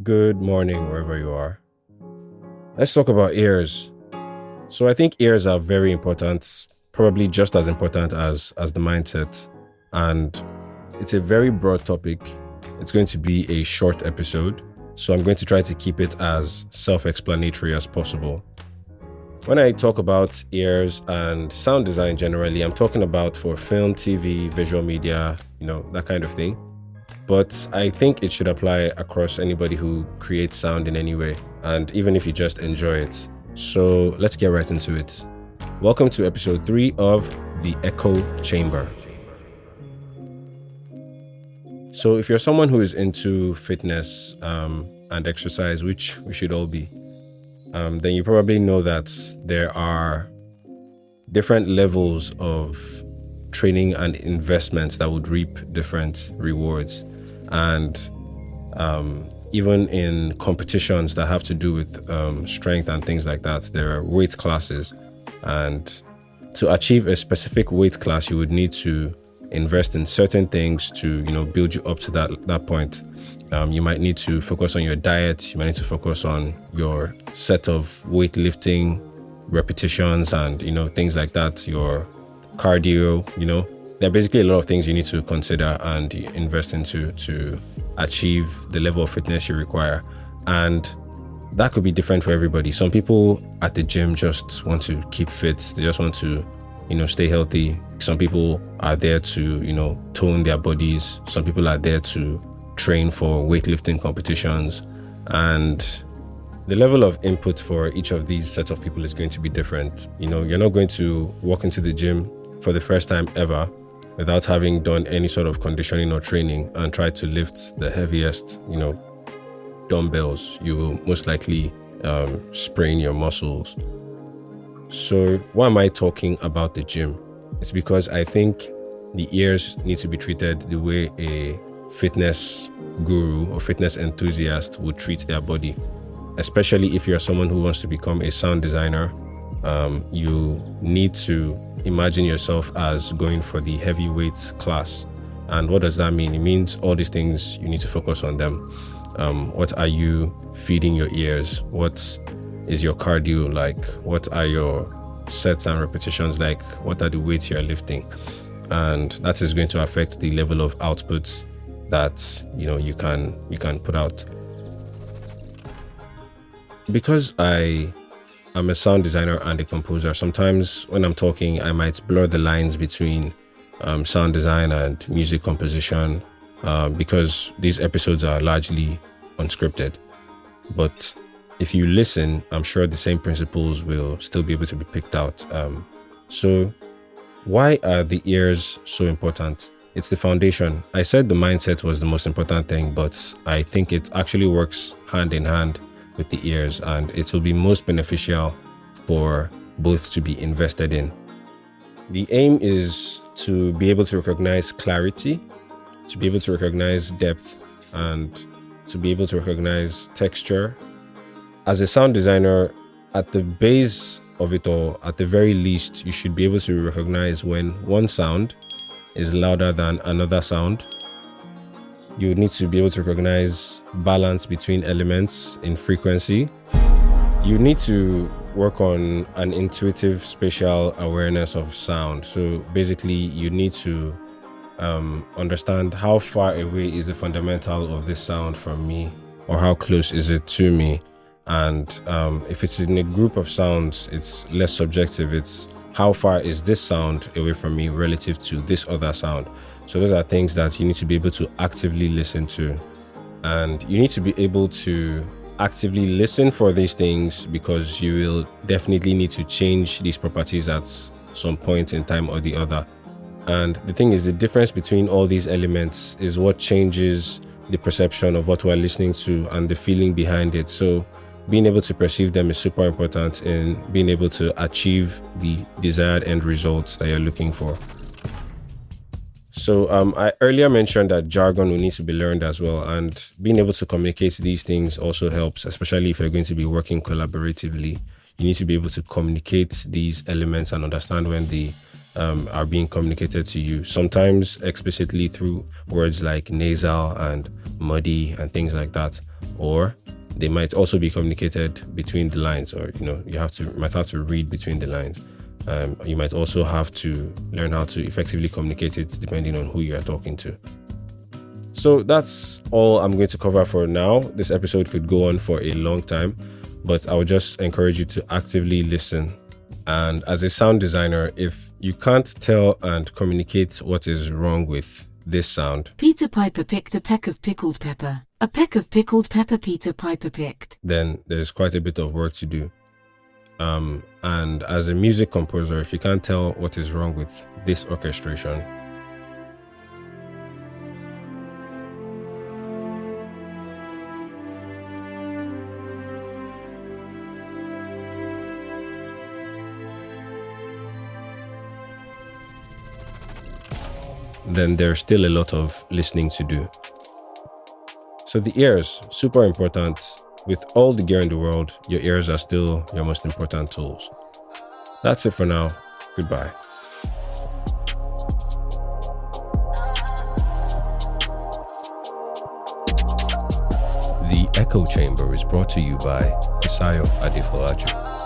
good morning, wherever you are. Let's talk about ears. So I think ears are very important, probably just as important as the mindset. And it's a very broad topic. It's going to be a short episode, so I'm going to try to keep it as self-explanatory as possible. When I talk about ears and sound design generally, I'm talking about for film, TV, visual media, that kind of thing. But I think it should apply across anybody who creates sound in any way, and even if you just enjoy it. So let's get right into it. Welcome to episode 3 of The Echo Chamber. So if you're someone who is into fitness and exercise, which we should all be, then you probably know that there are different levels of training and investments that would reap different rewards. And even in competitions that have to do with strength and things like that, there are weight classes. And to achieve a specific weight class, you would need to invest in certain things to, build you up to that point. You might need to focus on your diet. You might need to focus on your set of weightlifting repetitions and, things like that, your cardio, There are basically a lot of things you need to consider and invest into to achieve the level of fitness you require. And that could be different for everybody. Some people at the gym just want to keep fit. They just want to, stay healthy. Some people are there to, tone their bodies. Some people are there to train for weightlifting competitions. And the level of input for each of these sets of people is going to be different. You're not going to walk into the gym for the first time ever without having done any sort of conditioning or training and try to lift the heaviest, dumbbells. You will most likely sprain your muscles. So why am I talking about the gym? It's because I think the ears need to be treated the way a fitness guru or fitness enthusiast would treat their body. Especially if you're someone who wants to become a sound designer, you need to imagine yourself as going for the heavyweight class. And what does that mean? It means all these things, you need to focus on them. What are you feeding your ears? What is your cardio like? What are your sets and repetitions like? What are the weights you're lifting? And that is going to affect the level of output that you can put out. Because I am a sound designer and a composer, sometimes when I'm talking, I might blur the lines between sound design and music composition because these episodes are largely unscripted. But if you listen, I'm sure the same principles will still be able to be picked out. So why are the ears so important? It's the foundation. I said the mindset was the most important thing, but I think it actually works hand in hand with the ears, and it will be most beneficial for both to be invested in. The aim is to be able to recognize clarity, to be able to recognize depth, and to be able to recognize texture. As a sound designer, at the base of it all, at the very least, you should be able to recognize when one sound is louder than another sound. You need to be able to recognize balance between elements in frequency. You need to work on an intuitive spatial awareness of sound. So basically, you need to understand how far away is the fundamental of this sound from me, or how close is it to me. And if it's in a group of sounds, it's less subjective. It's how far is this sound away from me relative to this other sound. So those are things that you need to be able to actively listen to. And you need to be able to actively listen for these things because you will definitely need to change these properties at some point in time or the other. And the thing is, the difference between all these elements is what changes the perception of what we're listening to and the feeling behind it. So being able to perceive them is super important in being able to achieve the desired end results that you're looking for. So I earlier mentioned that jargon will need to be learned as well, and being able to communicate these things also helps, especially if you're going to be working collaboratively. You need to be able to communicate these elements and understand when the are being communicated to you, sometimes explicitly through words like nasal and muddy and things like that, or they might also be communicated between the lines, or might have to read between the lines. You might also have to learn how to effectively communicate it depending on who you are talking to. So that's all I'm going to cover for now. This episode could go on for a long time, but I would just encourage you to actively listen. And as a sound designer, if you can't tell and communicate what is wrong with this sound, Peter Piper picked a peck of pickled pepper. A peck of pickled pepper Peter Piper picked. then there's quite a bit of work to do. And as a music composer, if you can't tell what is wrong with this orchestration, then there's still a lot of listening to do. So the ears, super important. With all the gear in the world, your ears are still your most important tools. That's it for now. Goodbye. The Echo Chamber is brought to you by Fisayo Adefolaju.